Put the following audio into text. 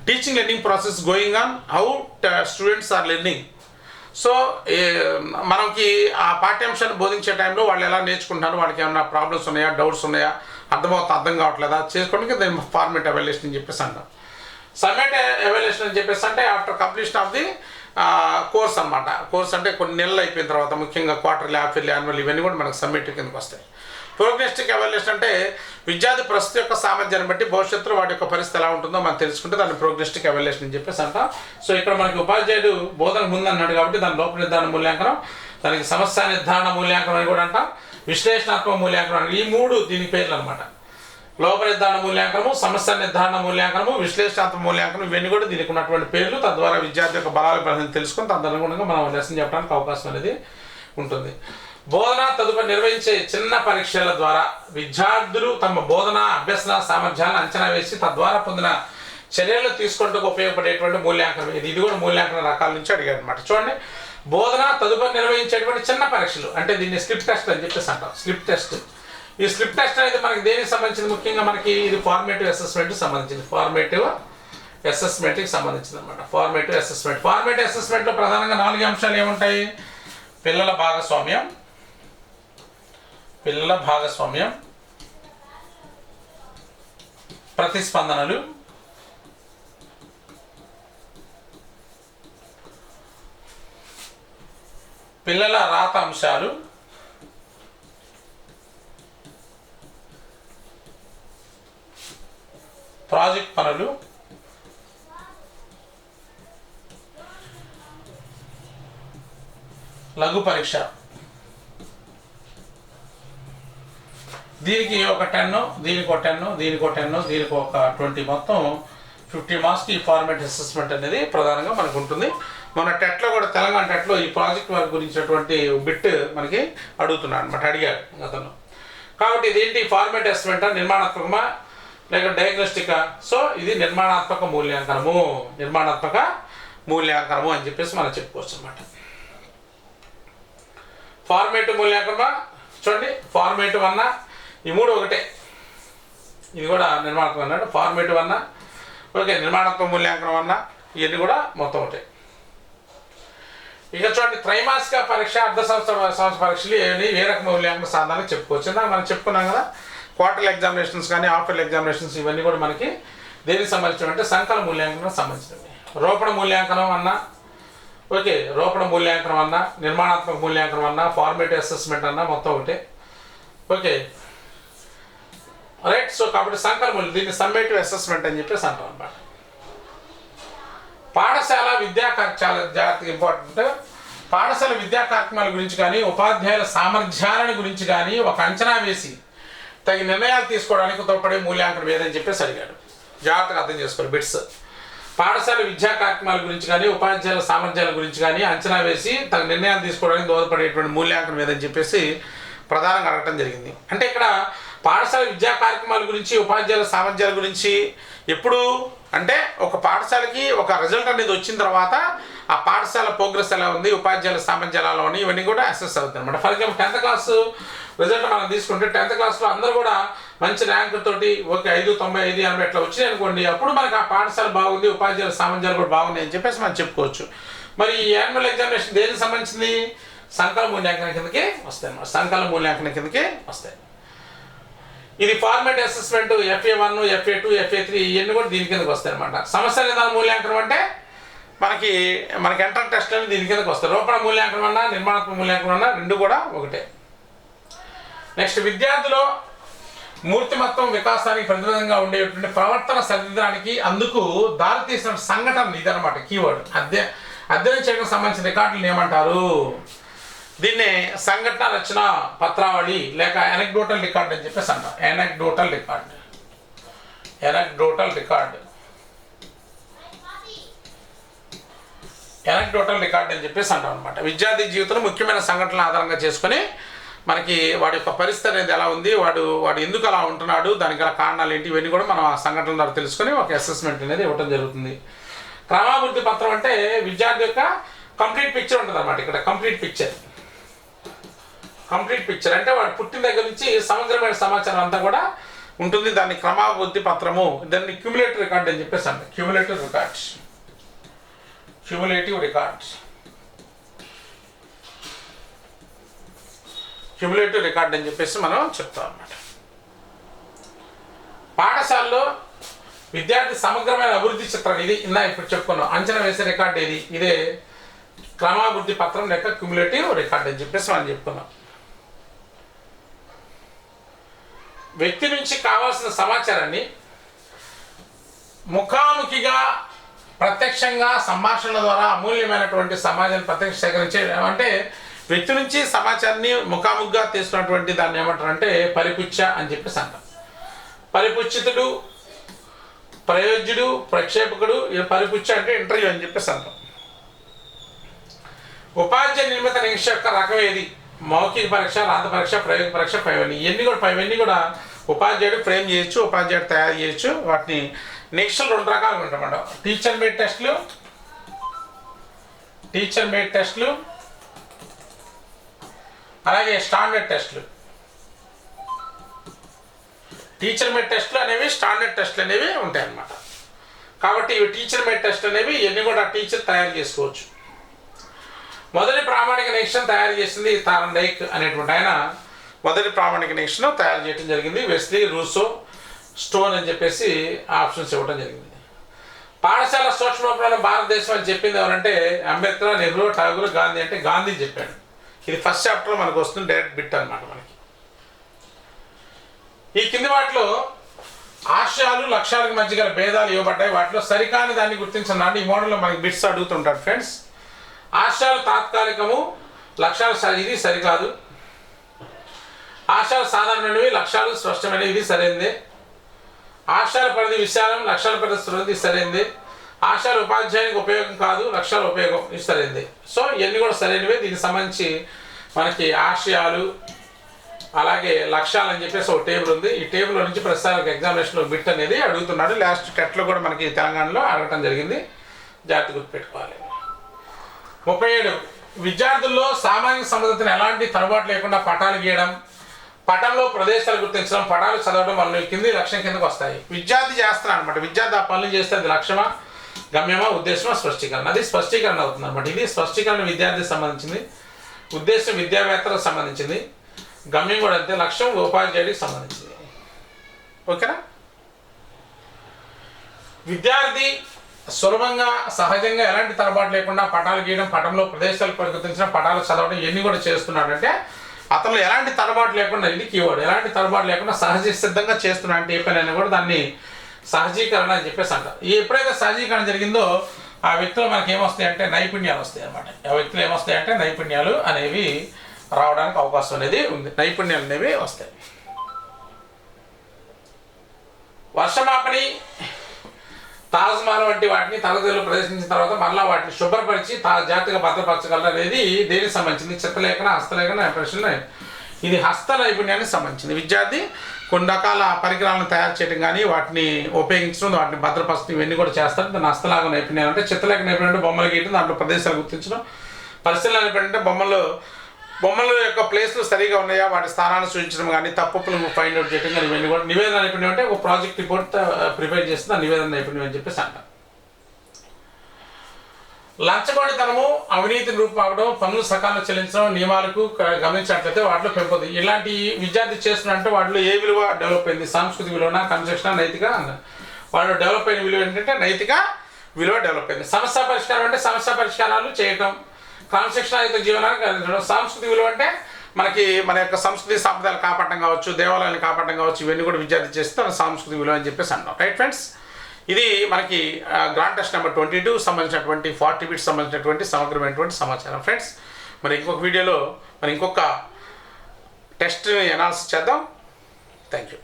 Teaching learning process going on, how students are learning. So మనకి ఆ పాఠ్యాంశాన్ని బోధించే టైంలో వాళ్ళు ఎలా నేర్చుకుంటున్నారు, వాళ్ళకి ఏమైనా ప్రాబ్లమ్స్ ఉన్నాయా, డౌట్స్ ఉన్నాయా, అర్థం కావట్లేదా చేసుకోవడానికి దాన్ని ఫార్మేట్ ఎవాల్యుయేషన్ అని చెప్పేసి అంటాం. సబ్మిట్ ఎవాల్యుయేషన్ అని చెప్పేసి అంటే after completion of the course అనమాట. కోర్స్ అంటే కొన్ని నెలలు అయిపోయిన తర్వాత, ముఖ్యంగా క్వార్టర్లీ, హాఫ్ ఇయర్లీ, యాన్యువల్ ఇవన్నీ కూడా మనకు సబ్మిట్ కిందకి వస్తాయి. ప్రోగ్నోస్టిక్ ఎవాల్యుయేషన్ అంటే విద్యార్థి ప్రస్తుత యొక్క సామర్థ్యాన్ని బట్టి భవిష్యత్తులో వాటి యొక్క పరిస్థితి ఎలా ఉంటుందో మనం తెలుసుకుంటే దాన్ని ప్రోగ్నోస్టిక్ ఎవాల్యుయేషన్ అని చెప్పేసి అంటాం. సో ఇక్కడ మనకి ఉపాధ్యాయుడు బోధన ముందన్నాడు కాబట్టి దాని లోప నిర్ధారణ మూల్యాంకనం, దానికి సమస్య నిర్ధారణ మూల్యాంకనం అని కూడా అంటాం, విశ్లేషణాత్మక మూల్యాంకనం. ఈ మూడు దీనికి పేర్లు అనమాట. లోప నిర్ధారణ మూల్యాంకనము, సమస్య నిర్ధారణ మూల్యాంకనము, విశ్లేషణాత్మక మూల్యాంకనం, ఇవన్నీ కూడా దీనికి ఉన్నటువంటి పేర్లు. తద్వారా విద్యార్థి యొక్క బలాలు బలహీనతలు తెలుసుకొని తదనుగుణంగా మనం లెసన్ చెప్పడానికి అవకాశం అనేది ఉంటుంది. బోధన తదుపరి నిర్వహించే చిన్న పరీక్షల ద్వారా విద్యార్థులు తమ బోధన అభ్యసన సామర్థ్యాలను అంచనా వేసి తద్వారా పొందిన చర్యలు తీసుకుంటూ ఉపయోగపడేటువంటి మూల్యాంకనం. ఇది కూడా మూల్యాంకన రకాల నుంచి అడిగాడు అనమాట. చూడండి, బోధన తదుపరి నిర్వహించేటువంటి చిన్న పరీక్షలు అంటే దీన్ని స్లిప్ టెస్ట్ అని చెప్పేసి అంటాం. Slip test. ఈ స్లిప్ టెస్ట్ అనేది మనకి దేనికి సంబంధించింది, ముఖ్యంగా మనకి ఇది ఫార్మేటివ్ అసెస్మెంట్కి సంబంధించింది. ఫార్మేటివ్ అసెస్మెంట్కి సంబంధించింది అనమాట. Formative assessment. ఫార్మేటివ్ అసెస్మెంట్లో ప్రధానంగా 4 అంశాలు ఏముంటాయి? పిల్లల భాగస్వామ్యం, ప్రతిస్పందనలు, పిల్లల రాత అంశాలు, ప్రాజెక్ట్ పనులు, లఘు పరీక్ష. దీనికి ఒక 10, దీనికి ఒక 10, దీనికి ఒక 10, దీనికి ఒక 20, మొత్తం 50 మార్క్స్కి ఈ ఫార్మేట్ అసెస్మెంట్ అనేది ప్రధానంగా మనకు ఉంటుంది. మన టెట్లో కూడా, తెలంగాణ టెట్లో ఈ ప్రాజెక్ట్ వర్క్ గురించినటువంటి బిట్ మనకి అడుగుతున్నాడు అనమాట, అడిగాడు గతంలో. కాబట్టి ఇదేంటి ఫార్మేట్ అసెస్మెంట్, నిర్మాణాత్మకమా లేక డయాగ్నోస్టికా? సో ఇది నిర్మాణాత్మక మూల్యాంకనము అని చెప్పేసి మనం చెప్పుకోవచ్చు అనమాట. ఫార్మేటివ్ మూల్యాంకనమా? చూడండి, ఫార్మేటివ్ అన్నా ఈ మూడు ఒకటే. ఇది కూడా నిర్మాణాత్మకం అన్నాడు. ఫార్మేటివ్ అన్నా ఓకే, నిర్మాణాత్మక మూల్యాంకనం అన్నా ఇవన్నీ కూడా మొత్తం ఒకటే. ఇక చూడండి, త్రైమాసిక పరీక్ష, అర్ధ సంవత్సర పరీక్షలు ఏ రకం మూల్యాంకన సాధనాలు చెప్పుకోవచ్చు. ఇందాక మనం చెప్పుకున్నాం కదా, క్వార్టర్లీ ఎగ్జామినేషన్స్ కానీ హాఫ్ ఇయర్లీ ఎగ్జామినేషన్స్ ఇవన్నీ కూడా మనకి దేనికి సంబంధించినటువంటి సంకలన మూల్యాంకనం సంబంధించినవి. రోపణ మూల్యాంకనం అన్నా ఓకే, రోపణ మూల్యాంకనం అన్నా, నిర్మాణాత్మక మూల్యాంకనం అన్నా, ఫార్మేటివ్ అసెస్మెంట్ అన్నా మొత్తం ఒకటే. Okay right. సో కాబట్టి సంకలనం, దీన్ని సమ్మేటివ్ అసెస్మెంట్ అని చెప్పేసి అంటాం అన్నమాట. పాఠశాల విద్యా చాలా జాగ్రత్తగా ఇంపార్టెంట్. పాఠశాల విద్యా కార్యక్రమాల గురించి కానీ ఉపాధ్యాయుల సామర్థ్యాలను గురించి కానీ ఒక అంచనా వేసి తగిన నిర్ణయాలు తీసుకోవడానికి తోడ్పడే మూల్యాంకనం ఏదని చెప్పేసి అడిగాడు. జాగ్రత్తగా అర్థం చేసుకోవాలి బిట్స్. పాఠశాల విద్యా కార్యక్రమాల గురించి కానీ ఉపాధ్యాయుల సామర్థ్యాల గురించి కానీ అంచనా వేసి తగిన నిర్ణయాలు తీసుకోవడానికి దోహదపడేటువంటి మూల్యాంకనం ఏదని చెప్పేసి ప్రధానంగా అడగటం జరిగింది. అంటే ఇక్కడ పాఠశాల విద్యా కార్యక్రమాల గురించి ఉపాధ్యాయుల సామర్థ్యాల గురించి ఎప్పుడు అంటే ఒక పాఠశాలకి ఒక రిజల్ట్ అనేది వచ్చిన తర్వాత ఆ పాఠశాల ప్రోగ్రెస్ ఎలా ఉంది, ఉపాధ్యాయుల సామర్థ్యాలు ఎలా ఉన్నాయి, ఇవన్నీ కూడా అసెస్ అవుతుంది అనమాట. For example 10th class result మనం తీసుకుంటే 10th క్లాస్లో అందరూ కూడా మంచి ర్యాంక్ తోటి ఓకే 5, 90, 5, 80 అట్లా వచ్చినాయి అనుకోండి, అప్పుడు మనకు ఆ పాఠశాల బాగుంది, ఉపాధ్యాయుల సామర్థ్యాలు కూడా బాగున్నాయి అని చెప్పేసి మనం చెప్పుకోవచ్చు. మరి ఈ యాన్యువల్ ఎగ్జామినేషన్ దేనికి సంబంధించింది? సంకలన మూల్యాంకనం కిందకే వస్తాయి అన్నమాట. సంకలన మూల్యాంకనం కిందకే వస్తాయి. ఇది format assessment FA1, FA2, FA3 ఇవన్నీ కూడా దీని కిందకి వస్తాయి అనమాట. సమస్య నిదాన మూల్యాంకనం అంటే మనకి ఎంట్రన్ టెస్ట్ అని దీని కిందకి వస్తాయి. రూపణ మూల్యాంకనం అన్నా నిర్మాణాత్మక మూల్యాంకనం అన్నా రెండు కూడా ఒకటే. నెక్స్ట్, విద్యార్థులు మూర్తిమత్వం వికాసానికి ప్రతిబద్ధంగా ఉండేటువంటి ప్రవర్తన సరిదిద్దడానికి అందుకు దారితీసిన సంఘటన ఇదనమాట కీవర్డ్. అధ్యయనం చేయడానికి సంబంధించిన రికార్డులను ఏమంటారు? దీన్నే సంఘటన రచన పత్రావళి లేక ఎనక్డోటల్ రికార్డ్ అని చెప్పేసి అంటారు. ఎనక్డోటల్ రికార్డ్ అని చెప్పేసి అంటాం అనమాట. విద్యార్థి జీవితంలో ముఖ్యమైన సంఘటనల ఆధారంగా చేసుకొని మనకి వాడి యొక్క పరిస్థితి అనేది ఎలా ఉంది, వాడు ఎందుకు అలా ఉంటున్నాడు, దానికి గల కారణాలు ఏంటి, ఇవన్నీ కూడా మనం ఆ సంఘటనల ద్వారా తెలుసుకొని ఒక అసెస్మెంట్ అనేది ఇవ్వడం జరుగుతుంది. క్రమాభివృద్ధి పత్రం అంటే విద్యార్థి యొక్క కంప్లీట్ పిక్చర్ ఉంటుంది అనమాట. ఇక్కడ కంప్లీట్ పిక్చర్ అంటే వాడు పుట్టిన దగ్గర నుంచి సమగ్రమైన సమాచారం అంతా కూడా ఉంటుంది. దాన్ని క్రమాభివృద్ధి పత్రము, దాన్ని క్యూములేటివ్ రికార్డ్ అని చెప్పేసి అంట. క్యూములేటివ్ రికార్డ్స్ క్యూములేటివ్ రికార్డ్ అని చెప్పేసి మనం చెప్తాం అన్నమాట. పాఠశాలలో విద్యార్థి సమగ్రమైన అభివృద్ధి చిత్రం ఇది ఇప్పుడు చెప్పుకున్నాం. అంచనా వేసే రికార్డు ఏది? ఇదే క్రమాభివృద్ధి పత్రం లేక క్యూములేటివ్ రికార్డ్ అని చెప్పేసి మనం చెప్పుకున్నాం. వ్యక్తి నుంచి కావాల్సిన సమాచారాన్ని ముఖాముఖిగా ప్రత్యక్షంగా సంభాషణల ద్వారా అమూల్యమైనటువంటి సమాజాన్ని ప్రత్యక్ష సేకరించే అంటే వ్యక్తి నుంచి సమాచారాన్ని ముఖాముఖిగా తీసుకున్నటువంటి దాన్ని ఏమంటారంటే పరిపుచ్చ అని చెప్పేసి అంటాం. పరిపుచ్చితుడు, ప్రయోజ్యుడు, ప్రక్షేపకుడు. పరిపుచ్చ అంటే ఇంటర్వ్యూ అని చెప్పేసి అంటాం. ఉపాధ్యాయ నిర్మిత నిరీక్ష యొక్క రకం ఏది? మౌఖిక పరీక్ష, రాత పరీక్ష, ప్రయోగ పరీక్ష, పైవన్నీ. ఇవన్నీ కూడా ఉపాధ్యాయుడు ఫ్రేమ్ చేయొచ్చు, ఉపాధ్యాయుడు తయారు చేయొచ్చు. వాటిని నిరీక్షలు 2 రకాలుగా ఉంటాయన్నమాట. టీచర్ మేడ్ టెస్టులు, అలాగే స్టాండర్డ్ టెస్టులు. టీచర్ మేడ్ టెస్టులు అనేవి, స్టాండర్డ్ టెస్టులు అనేవి ఉంటాయి అన్నమాట. కాబట్టి ఇవి టీచర్ మేడ్ టెస్ట్ అనేవి ఇవన్నీ కూడా టీచర్ తయారు చేసుకోవచ్చు. మొదటి ప్రామాణిక నిరీక్షణ తయారు చేసింది థార్న్డైక్ అనేటువంటి ఆయన మొదటి ప్రామాణిక నిరీక్షణ తయారు చేయడం జరిగింది. వెస్లీ, రూసో, స్టోన్ అని చెప్పేసి ఆప్షన్స్ ఇవ్వడం జరిగింది. పాఠశాల సూక్ష్మ భారతదేశం అని చెప్పింది ఎవరంటే అంబేద్కర్, నెహ్రూ, ఠాగూర్, గాంధీ. అంటే గాంధీ చెప్పాడు. ఇది ఫస్ట్ చాప్టర్లో మనకు వస్తుంది, డైరెక్ట్ బిట్ అనమాట మనకి. ఈ కింది వాటిలో ఆశయాలు లక్ష్యాలకు మధ్య గల భేదాలు ఇవ్వబడ్డాయి. వాటిలో సరికాని దాన్ని గుర్తించండి. ఈ మోడల్లో మనకి బిట్స్ అడుగుతుంటాడు ఫ్రెండ్స్. ఆశయాలు తాత్కాలికము, లక్ష్యాలు ఇది సరికాదు. ఆశయాలు సాధారణమైనవి, లక్ష్యాలు స్పష్టమైనవి, ఇది సరైనది. ఆశయాల పరిధి విశాలం, లక్ష్యాల పరిధి సరైనది, సరైనది. ఆశయాలు ఉపాధ్యాయునికి ఉపయోగం కాదు, లక్ష్యాల ఉపయోగం, ఇది సరైనది. సో ఇవన్నీ కూడా సరైనవే. దీనికి సంబంధించి మనకి ఆశయాలు అలాగే లక్ష్యాలు అని చెప్పేసి ఒక టేబుల్ ఉంది. ఈ టేబుల్లో నుంచి ప్రస్తుతానికి ఎగ్జామినేషన్లో బిట్ అనేది అడుగుతున్నాడు. లాస్ట్ టెట్లో కూడా మనకి తెలంగాణలో అడగటం జరిగింది. జాగ్రత్త గుర్తుపెట్టుకోవాలి. 37 విద్యార్థుల్లో సామాజిక సమర్థతను ఎలాంటి తడబాటు లేకుండా పటాలు గీయడం, పటంలో ప్రదేశాలు గుర్తించడం, పటాలు చదవడం వల్ల కింది లక్ష్యం కిందకు వస్తాయి. విద్యార్థి చేస్తున్నాడు అనమాట. విద్యార్థి ఆ పనులు చేస్తే అది లక్ష్యమా, గమ్యమా, ఉద్దేశమా, స్పష్టీకరణ. అది స్పష్టీకరణ అవుతుంది అనమాట. ఇది స్పష్టీకరణ విద్యార్థికి సంబంధించింది, ఉద్దేశం విద్యావేత్తలకు సంబంధించింది, గమ్యం కూడా అంతే, లక్ష్యం ఉపాధ్యాయుడికి సంబంధించింది. ఓకేనా? విద్యార్థి సులభంగా సహజంగా ఎలాంటి తరబాటు లేకుండా పటాలు గీయడం, పటంలో ప్రదేశాలు గుర్తించడం, పటాలు చదవడం ఇవన్నీ కూడా చేస్తున్నాడంటే అతను ఎలాంటి తరబాటు లేకుండా, ఇది కీవర్డ్, ఎలాంటి తరబాటు లేకుండా సహజ సిద్ధంగా చేస్తున్నాడు అంటే ఏ పని అయినా కూడా దాన్ని సహజీకరణ అని చెప్పేసి అంటారు. ఎప్పుడైతే సహజీకరణ జరిగిందో ఆ వ్యక్తులు మనకి ఏమొస్తాయి అంటే నైపుణ్యాలు వస్తాయి అన్నమాట. ఆ వ్యక్తులు ఏమొస్తాయి అంటే నైపుణ్యాలు అనేవి రావడానికి అవకాశం అనేది ఉంది. నైపుణ్యాలు అనేవి వస్తాయి. వర్షమాపని, తాజ్మహల్ వంటి వాటిని తరగతిలో ప్రదర్శించిన తర్వాత మళ్ళీ వాటిని శుభ్రపరిచి జాగ్రత్తగా భద్రపరచగలరు అనేది దేనికి సంబంధించింది? చిత్రలేఖన, హస్తలేఖన, ప్రశ్న. ఇది హస్త నైపుణ్యానికి సంబంధించింది. విద్యార్థి కొన్ని రకాల పరికరాలను తయారు చేయడం కానీ వాటిని ఉపయోగించడం, వాటిని భద్రపరచడం ఇవన్నీ కూడా చేస్తారు. దాన్ని హస్తలాగ నైపుణ్యాలు అంటే చిత్రలేఖ నైపుణ్యం అంటే బొమ్మలు గీయడం, దాంట్లో ప్రదేశాలు గుర్తించడం. పరిశీలన నైపుణ్యం అంటే బొమ్మల యొక్క ప్లేస్లు సరిగా ఉన్నాయా, వాటి స్థానాన్ని సూచించడం కానీ, తప్పులను ఫైండ్ అవుట్ చేయడం కానీ ఇవన్నీ కూడా. నివేదన నైపుణ్యం అంటే ఒక ప్రాజెక్ట్ రిపోర్ట్ ప్రిపేర్ చేస్తుంది, ఆ నివేదన నైపుణ్యం అని చెప్పేసి అంటారు. లంచగొండితనము, అవినీతిని రూపావడం, పనులు సకాలంలో చెల్లించడం, నియమాలకు గమనించినట్లయితే వాటిలో పెంపొంది. ఇలాంటి విద్యార్థి చేస్తున్నంటే వాటిలో ఏ విలువ డెవలప్ అయింది? సాంస్కృతిక విలువన, క్రమశిక్షణ, నైతిక. వాళ్ళు డెవలప్ అయిన విలువ ఏంటంటే నైతిక విలువ డెవలప్ అయింది. సమస్య పరిష్కారం అంటే సమస్య పరిష్కారాలు చేయటం, క్రమశిక్షణాయుత జీవనానికి అందించడం. సాంస్కృతిక విలువ అంటే మనకి మన యొక్క సంస్కృతి సాంప్రదాయాలు కాపాడటం కావచ్చు, దేవాలయాన్ని కాపాడటం కావచ్చు, ఇవన్నీ కూడా విద్యార్థి చేస్తే సాంస్కృతిక విలువ అని చెప్పేసి అంటాం. రైట్ ఫ్రెండ్స్, ఇది మనకి గ్రాండ్ టెస్ట్ నెంబర్ 22 సంబంధించినటువంటి 40 బిట్స్ సంబంధించినటువంటి సమగ్రమైనటువంటి సమాచారం. ఫ్రెండ్స్, మరి ఇంకొక వీడియోలో మరి ఇంకొక టెస్ట్ అనాలిసిస్ చేద్దాం. Thank you.